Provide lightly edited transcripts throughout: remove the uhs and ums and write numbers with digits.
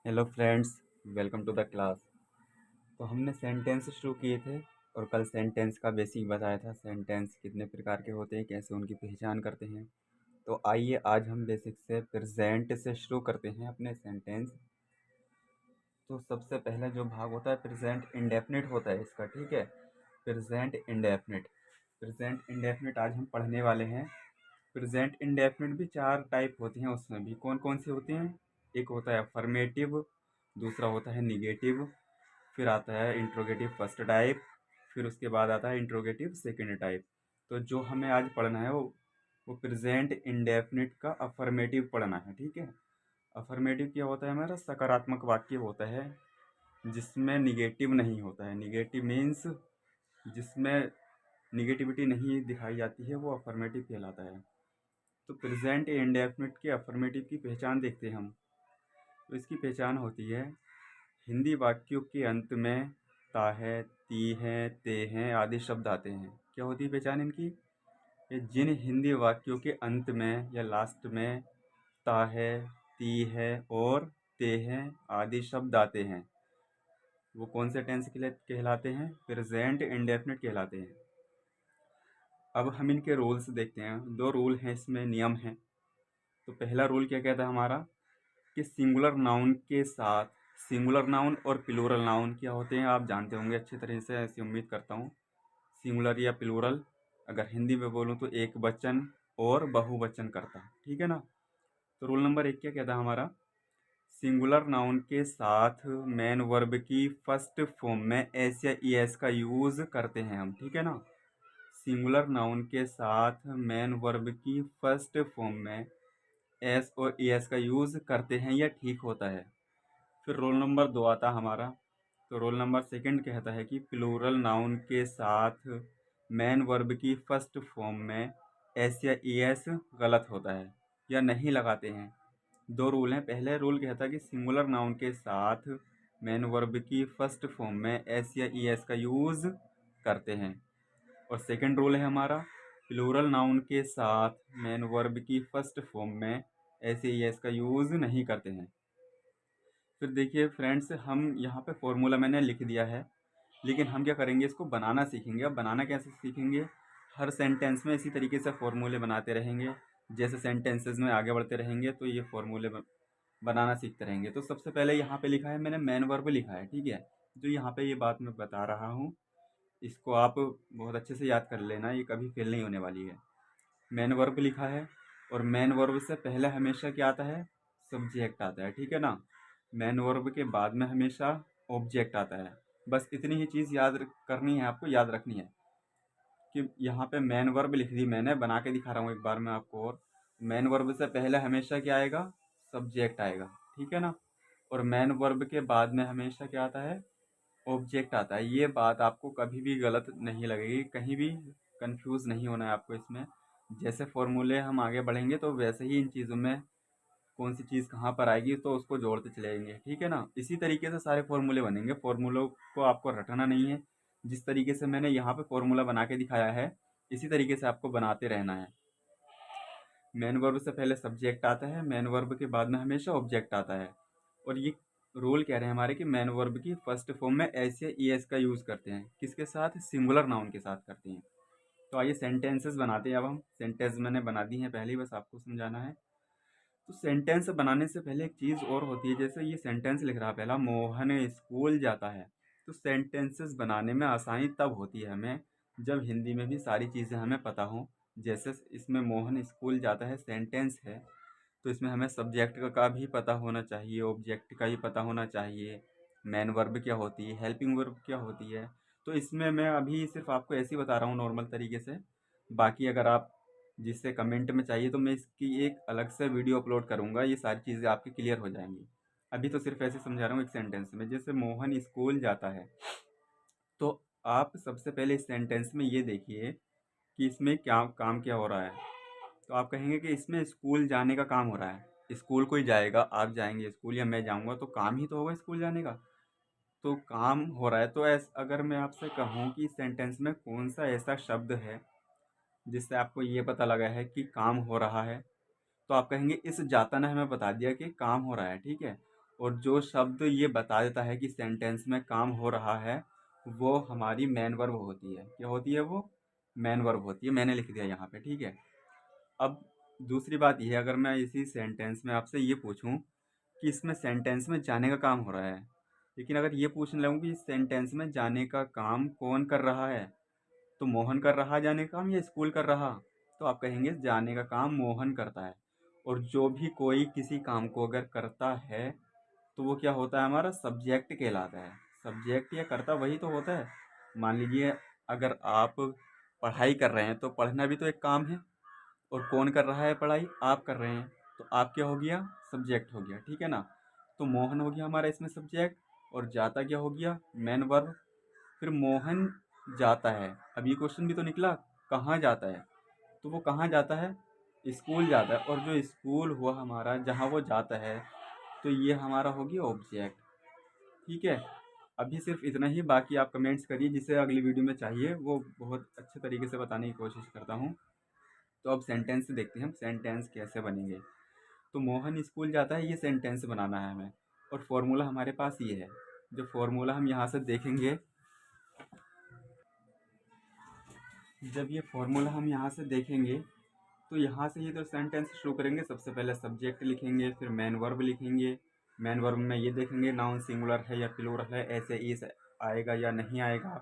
Hello friends, welcome to the class. तो हमने sentence शुरू किए थे और कल सेंटेंस का बेसिक बताया था। सेंटेंस कितने प्रकार के होते हैं, कैसे उनकी पहचान करते हैं। तो आइए आज हम बेसिक से प्रेजेंट से शुरू करते हैं अपने सेंटेंस। तो सबसे पहला जो भाग होता है प्रेजेंट इंडेफिनिट होता है इसका, ठीक है। प्रेजेंट इंडेफिनिट, प्रेजेंट इंडेफिनिट आज हम पढ़ने वाले हैं। प्रेजेंट इंडेफिनिट भी चार टाइप होती हैं, उसमें भी कौन कौन से होते हैं। एक होता है अफर्मेटिव, दूसरा होता है निगेटिव, फिर आता है इंट्रोगेटिव फर्स्ट टाइप, फिर उसके बाद आता है इंट्रोगेटिव सेकंड टाइप। तो जो हमें आज पढ़ना है वो प्रेजेंट इंडेफिनिट का अफर्मेटिव पढ़ना है, ठीक है। अफर्मेटिव क्या होता है, हमारा सकारात्मक वाक्य होता है जिसमें निगेटिव नहीं होता है। निगेटिव मीन्स जिसमें निगेटिविटी नहीं दिखाई जाती है, वो अफर्मेटिव कहलाता है। तो प्रेजेंट इंडेफिनिट के अफर्मेटिव की पहचान देखते हैं हम। तो इसकी पहचान होती है, हिंदी वाक्यों के अंत में ता है, ती है, ते हैं आदि शब्द आते हैं। क्या होती है पहचान इनकी? ये जिन हिंदी वाक्यों के अंत में या लास्ट में ता है, ती है और ते हैं आदि शब्द आते हैं, वो कौन से टेंस के लिए कहलाते हैं? प्रेजेंट इंडेफिनिट कहलाते हैं। अब हम इनके रूल्स देखते हैं। दो रूल हैं इसमें, नियम हैं। तो पहला रूल क्या कहता है हमारा कि सिंगुलर नाउन के साथ, सिंगुलर नाउन और प्लूरल नाउन क्या होते हैं आप जानते होंगे अच्छी तरह से, ऐसी उम्मीद करता हूँ। सिंगुलर या प्लूरल, अगर हिंदी में बोलूँ तो एक वचन और बहुवचन करता, ठीक है ना। तो रूल नंबर एक क्या कहता है हमारा, सिंगुलर नाउन के साथ मेन वर्ब की फर्स्ट फॉर्म में एस या ई एस का यूज़ करते हैं हम, ठीक है ना। सिंगुलर नाउन के साथ मेन वर्ब की फर्स्ट फॉर्म में एस और ई एस का यूज़ करते हैं, यह ठीक होता है। फिर रोल नंबर दो आता हमारा। तो रोल नंबर सेकंड कहता है कि प्लूरल नाउन के साथ मेन वर्ब की फर्स्ट फॉर्म में एस या ई एस गलत होता है या नहीं लगाते हैं। दो रूल हैं। पहले रूल कहता है कि सिंगुलर नाउन के साथ मेन वर्ब की फर्स्ट फॉर्म में एस या ई एस का यूज़ करते हैं। और सेकंड रूल है हमारा, प्लूरल नाउन के साथ मेन वर्ब की फर्स्ट फॉर्म में एस या ई एस का यूज़ नहीं करते हैं। फिर देखिए फ्रेंड्स, हम यहाँ पे फॉर्मूला मैंने लिख दिया है, लेकिन हम क्या करेंगे, इसको बनाना सीखेंगे। अब बनाना कैसे सीखेंगे, हर सेंटेंस में इसी तरीके से फॉर्मूले बनाते रहेंगे। जैसे सेंटेंसेस में आगे बढ़ते रहेंगे तो ये फॉर्मूले बनाना सीखते रहेंगे। तो सबसे पहले यहाँ पे लिखा है मैंने मैन वर्ब लिखा है, ठीक है। जो यहाँ पे ये बात मैं बता रहा हूँ, इसको आप बहुत अच्छे से याद कर लेना, ये कभी फेल नहीं होने वाली है। मैन वर्ब लिखा है और मैन वर्ब से पहले हमेशा क्या आता है, सब्जेक्ट आता है, ठीक है ना। मैन वर्ब के बाद में हमेशा ऑब्जेक्ट आता है। बस इतनी ही चीज़ करनी है, आपको याद रखनी है कि यहाँ पे मैन वर्ब लिख दी मैंने, बना के दिखा रहा हूँ एक बार मैं आपको। और मैन वर्ब से पहले हमेशा क्या आएगा, सब्जेक्ट आएगा, ठीक है ना। और मैन वर्ब के बाद में हमेशा क्या आता है, ऑब्जेक्ट आता है। ये बात आपको कभी भी गलत नहीं लगेगी, कहीं भी कंफ्यूज नहीं होना है आपको इसमें। जैसे फॉर्मूले हम आगे बढ़ेंगे तो वैसे ही इन चीज़ों में कौन सी चीज़ कहाँ पर आएगी तो उसको जोड़ते चलेंगे, ठीक है ना। इसी तरीके से सारे फॉर्मूले बनेंगे। फॉर्मूलों को आपको रटना नहीं है, जिस तरीके से मैंने यहाँ पे फॉर्मूला बना के दिखाया है इसी तरीके से आपको बनाते रहना है। मेन वर्ब से पहले सब्जेक्ट आता है, मेन वर्ब के बाद में हमेशा ऑब्जेक्ट आता है। और ये रूल कह रहे हैं हमारे कि मेन वर्ब की फर्स्ट फॉर्म में एस या ई एस का यूज़ करते हैं, किसके साथ, सिंगुलर नाउन के साथ करते हैं। तो आइए सेंटेंसेस बनाते हैं। अब हम सेंटेंस मैंने बना दी हैं पहले ही, बस आपको समझाना है। तो सेंटेंस बनाने से पहले एक चीज़ और होती है। जैसे ये सेंटेंस लिख रहा है पहला, मोहन स्कूल जाता है। तो सेंटेंसेस बनाने में आसानी तब होती है हमें जब हिंदी में भी सारी चीज़ें हमें पता हों। जैसे इसमें मोहन स्कूल जाता है सेंटेंस है, तो इसमें हमें सब्जेक्ट का भी पता होना चाहिए, ऑब्जेक्ट का भी पता होना चाहिए, मेन वर्ब क्या होती है, हेल्पिंग वर्ब क्या होती है। तो इसमें मैं अभी सिर्फ आपको ऐसे ही बता रहा हूँ नॉर्मल तरीके से। बाकी अगर आप जिससे कमेंट में चाहिए तो मैं इसकी एक अलग से वीडियो अपलोड करूँगा, ये सारी चीज़ें आपकी क्लियर हो जाएंगी। अभी तो सिर्फ ऐसे समझा रहा हूँ एक सेंटेंस में। जैसे मोहन स्कूल जाता है, तो आप सबसे पहले इस सेंटेंस में ये देखिए कि इसमें क्या काम क्या हो रहा है। तो आप कहेंगे कि इसमें स्कूल जाने का काम हो रहा है। स्कूल कोई जाएगा, आप जाएंगे स्कूल या मैं जाऊंगा, तो काम ही तो होगा स्कूल जाने का। तो काम हो रहा है। तो अगर मैं आपसे कहूँ कि इस सेंटेंस में कौन सा ऐसा शब्द है जिससे आपको ये पता लगा है कि काम हो रहा है, तो आप कहेंगे इस जाता ने हमें बता दिया कि काम हो रहा है, ठीक है। और जो शब्द ये बता देता है कि सेंटेंस में काम हो रहा है वो हमारी मेन वर्ब होती है। क्या होती है वो? मेन वर्ब होती है। मैंने लिख दिया यहाँ पे, ठीक है। अब दूसरी बात यह है, अगर मैं इसी सेंटेंस में आपसे ये पूछूं कि इसमें सेंटेंस में जाने का काम हो रहा है, लेकिन अगर ये पूछने लगूं कि इस सेंटेंस में जाने का काम कौन कर रहा है, तो मोहन कर रहा है जाने का काम या स्कूल कर रहा, तो आप कहेंगे जाने का काम मोहन करता है। और जो भी कोई किसी काम को अगर करता है तो वो क्या होता है? हमारा सब्जेक्ट कहलाता है। सब्जेक्ट या कर्ता वही तो होता है। मान लीजिए अगर आप पढ़ाई कर रहे हैं तो पढ़ना भी तो एक काम है, और कौन कर रहा है पढ़ाई? आप कर रहे हैं। तो आप क्या हो गया? सब्जेक्ट हो गया, ठीक है ना। तो मोहन हो गया हमारा इसमें सब्जेक्ट, और जाता क्या हो गया? Main verb. फिर मोहन जाता है, अब ये क्वेश्चन भी तो निकला, कहाँ जाता है? तो वो कहाँ जाता है? स्कूल जाता है। और जो स्कूल हुआ हमारा जहाँ वो जाता है, तो ये हमारा हो गया ऑब्जेक्ट, ठीक है। अभी सिर्फ इतना ही, बाकी आप कमेंट्स करिए, जिसे अगली वीडियो में चाहिए वो बहुत अच्छे तरीके से बताने की कोशिश करता हूँ। तो अब सेंटेंस देखते हैं हम, सेंटेंस कैसे बनेंगे। तो मोहन स्कूल जाता है, ये सेंटेंस बनाना है हमें, और फॉर्मूला हमारे पास ये है। जो फॉर्मूला हम यहाँ से देखेंगे, जब ये फॉर्मूला हम यहाँ से देखेंगे तो यहाँ से ये तो सेंटेंस शुरू करेंगे। सबसे पहले सब्जेक्ट लिखेंगे, फिर मेन वर्ब लिखेंगे। मेन वर्ब में ये देखेंगे नाउन सिंगुलर है या प्लूरल है, ऐसे इस आएगा या नहीं आएगा।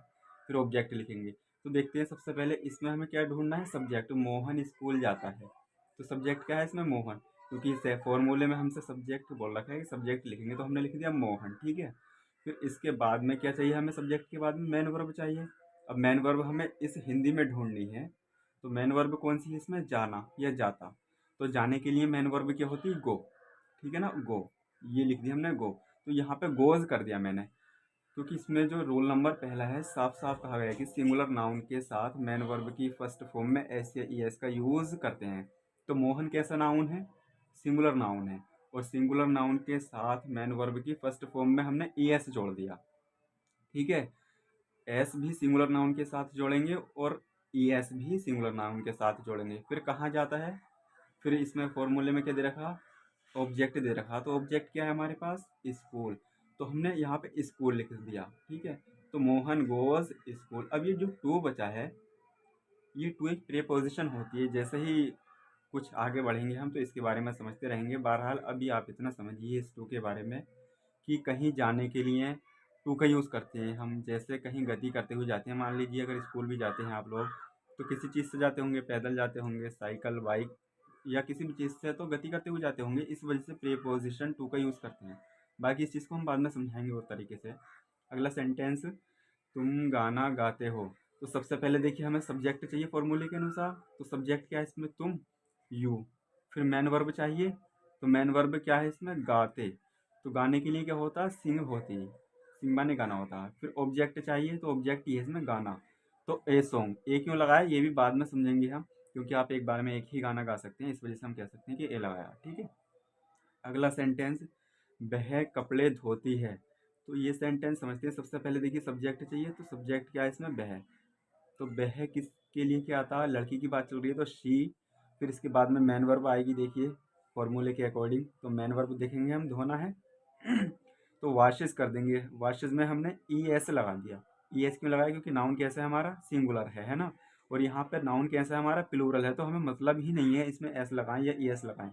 फिर ऑब्जेक्ट लिखेंगे। तो देखते हैं सबसे पहले इसमें हमें क्या ढूंढना है? सब्जेक्ट। मोहन स्कूल जाता है, तो सब्जेक्ट क्या है इसमें? मोहन। क्योंकि इस फॉर्मूले में हमसे सब्जेक्ट बोल रखा है कि सब्जेक्ट लिखेंगे, तो हमने लिख दिया मोहन, ठीक है। फिर इसके बाद में क्या चाहिए हमें? सब्जेक्ट के बाद में मेन वर्ब चाहिए। अब मेन वर्ब हमें इस हिंदी में ढूंढनी है। तो मेन वर्ब कौन सी है इसमें? जाना या जाता। तो जाने के लिए मेन वर्ब क्या होती है? गो, ठीक है ना, गो। ये लिख दिया हमने, गो। तो यहाँ पे गोज कर दिया मैंने, क्योंकि इसमें जो रूल नंबर पहला है साफ साफ कहा गया है कि सिंगुलर नाउन के साथ मेन वर्ब की फर्स्ट फॉर्म में एस या ई एस का यूज करते हैं। तो मोहन कैसा नाउन है? सिंगुलर नाउन है, और सिंगुलर नाउन के साथ मेन वर्ब की फर्स्ट फॉर्म में हमने ई एस जोड़ दिया, ठीक है। एस भी सिंगुलर नाउन के साथ जोड़ेंगे और ई एस भी सिंगुलर नाउन के साथ जोड़ेंगे। फिर कहाँ जाता है? फिर इसमें फॉर्मूले में क्या दे रखा? ऑब्जेक्ट दे रखा। तो ऑब्जेक्ट क्या है हमारे पास? स्कूल। तो हमने यहाँ पे स्कूल लिख दिया, ठीक है। तो मोहन गोज स्कूल। अब ये जो टू बचा है, ये टू एक प्रीपोजिशन होती है। जैसे ही कुछ आगे बढ़ेंगे हम तो इसके बारे में समझते रहेंगे। बहरहाल अभी आप इतना समझिए इस टू के बारे में कि कहीं जाने के लिए टू का यूज़ करते हैं हम। जैसे कहीं गति करते हुए जाते हैं, मान लीजिए अगर स्कूल भी जाते हैं आप लोग, तो किसी चीज़ से जाते होंगे, पैदल जाते होंगे, साइकिल, बाइक, या किसी भी चीज़ से तो गति करते हुए जाते होंगे। इस वजह से प्रीपोजिशन टू का यूज़ करते हैं। बाकी इस चीज़ को हम बाद में समझाएंगे और तरीके से। अगला सेंटेंस, तुम गाना गाते हो। तो सबसे पहले देखिए हमें सब्जेक्ट चाहिए फॉर्मूले के अनुसार। तो सब्जेक्ट क्या है इसमें? तुम, यू। फिर मेन वर्ब चाहिए, तो मेन वर्ब क्या है इसमें? गाते। तो गाने के लिए क्या होता है? सिंग होती है, सिंग माने गाना होता है। फिर ऑब्जेक्ट चाहिए, तो ऑब्जेक्ट ये है इसमें गाना। तो ए सॉन्ग, ए क्यों लगाया ये भी बाद में समझेंगे हम, क्योंकि आप एक बार में एक ही गाना गा सकते हैं, इस वजह से हम कह सकते हैं कि ए लगाया, ठीक है। अगला सेंटेंस, वह कपड़े धोती है। तो ये सेंटेंस समझते हैं। सबसे पहले देखिए सब्जेक्ट चाहिए, तो सब्जेक्ट क्या है इसमें? वह। तो वह किसके लिए क्या आता है? लड़की की बात चल रही है तो शी। फिर इसके बाद में मेन वर्ब आएगी, देखिए फॉर्मूले के अकॉर्डिंग। तो मेन वर्ब देखेंगे हम, धोना है। तो वॉशेस कर देंगे। वॉशेस में हमने ई एस लगा दिया। ई एस क्यों लगाया? क्योंकि नाउन कैसा है हमारा? सिंगुलर है ना। और यहाँ पर नाउन कैसा है हमारा? प्लूरल है। तो हमें मतलब ही नहीं है इसमें एस लगाएं या ई एस लगाएं,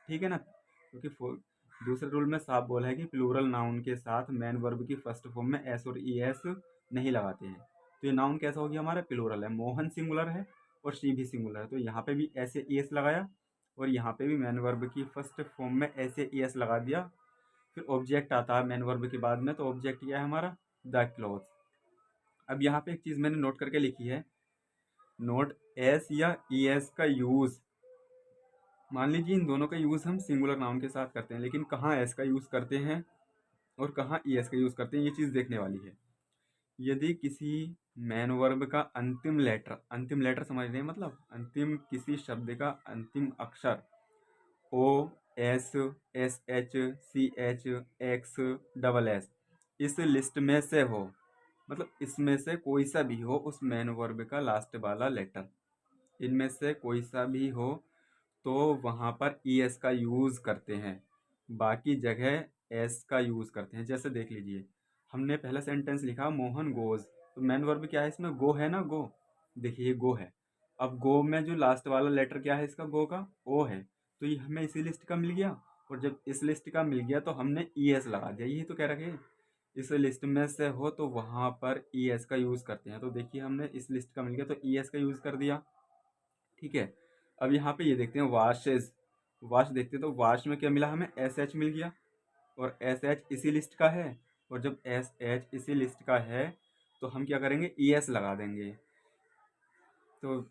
ठीक है ना। क्योंकि दूसरे रूल में साफ बोला है कि प्लूरल नाउन के साथ मेन वर्ब की फर्स्ट फॉर्म में एस और ई एस नहीं लगाते हैं। तो ये नाउन कैसा हो गया हमारा? प्लूरल है। मोहन सिंगुलर है और शी भी सिंगुलर है, तो यहाँ पे भी ऐसे ई एस लगाया, और यहाँ पे भी मेन वर्ब की फर्स्ट फॉर्म में ऐसे ई एस लगा दिया। फिर ऑब्जेक्ट आता है मेन वर्ब के बाद में। तो ऑब्जेक्ट क्या है हमारा? The cloth. अब यहाँ पे एक चीज़ मैंने नोट करके लिखी है, नोट एस या ई एस का यूज़। मान लीजिए इन दोनों का यूज़ हम सिंगुलर नाउन के साथ करते हैं, लेकिन कहाँ एस का यूज़ करते हैं और कहाँ ई एस का यूज़ करते हैं, ये चीज़ देखने वाली है। यदि किसी मेन वर्ब का अंतिम लेटर समझ रहे हैं, मतलब अंतिम किसी शब्द का अंतिम अक्षर O, S, S H, C H, X, double S इस लिस्ट में से हो, मतलब इसमें से कोई सा भी हो उस मेन वर्ब का लास्ट वाला लेटर, इनमें से कोई सा भी हो, तो वहाँ पर ई एस का यूज़ करते हैं। बाकी जगह एस का यूज़ करते हैं। जैसे देख लीजिए, हमने पहला सेंटेंस लिखा मोहन गोज़, तो मेन वर्ब क्या है इसमें, गो है ना, गो। देखिए ये गो है। अब गो में जो लास्ट वाला लेटर क्या है इसका, गो का ओ है, तो ये हमें इसी लिस्ट का मिल गया। और जब इस लिस्ट का मिल गया तो हमने ई एस लगा दिया, यही तो कह रखे हैं। इस लिस्ट में से हो तो वहाँ पर ई एस का यूज़ करते हैं। तो देखिए हमने इस लिस्ट का मिल गया तो ई एस का यूज़ कर दिया। ठीक है। अब यहाँ पे ये देखते हैं वाशेज, वाश देखते हैं तो वाश में क्या मिला हमें, एस एच मिल गया। और एस एच इसी लिस्ट का है, और जब एस एच इसी लिस्ट का है तो हम क्या करेंगे, ई एस लगा देंगे। तो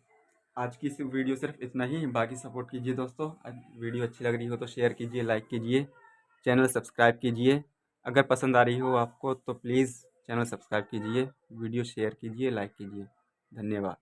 आज की इस वीडियो सिर्फ इतना ही, बाकी सपोर्ट कीजिए दोस्तों। वीडियो अच्छी लग रही हो तो शेयर कीजिए, लाइक कीजिए, चैनल सब्सक्राइब कीजिए। अगर पसंद आ रही हो आपको तो प्लीज़ चैनल सब्सक्राइब कीजिए, वीडियो शेयर कीजिए, लाइक कीजिए। धन्यवाद।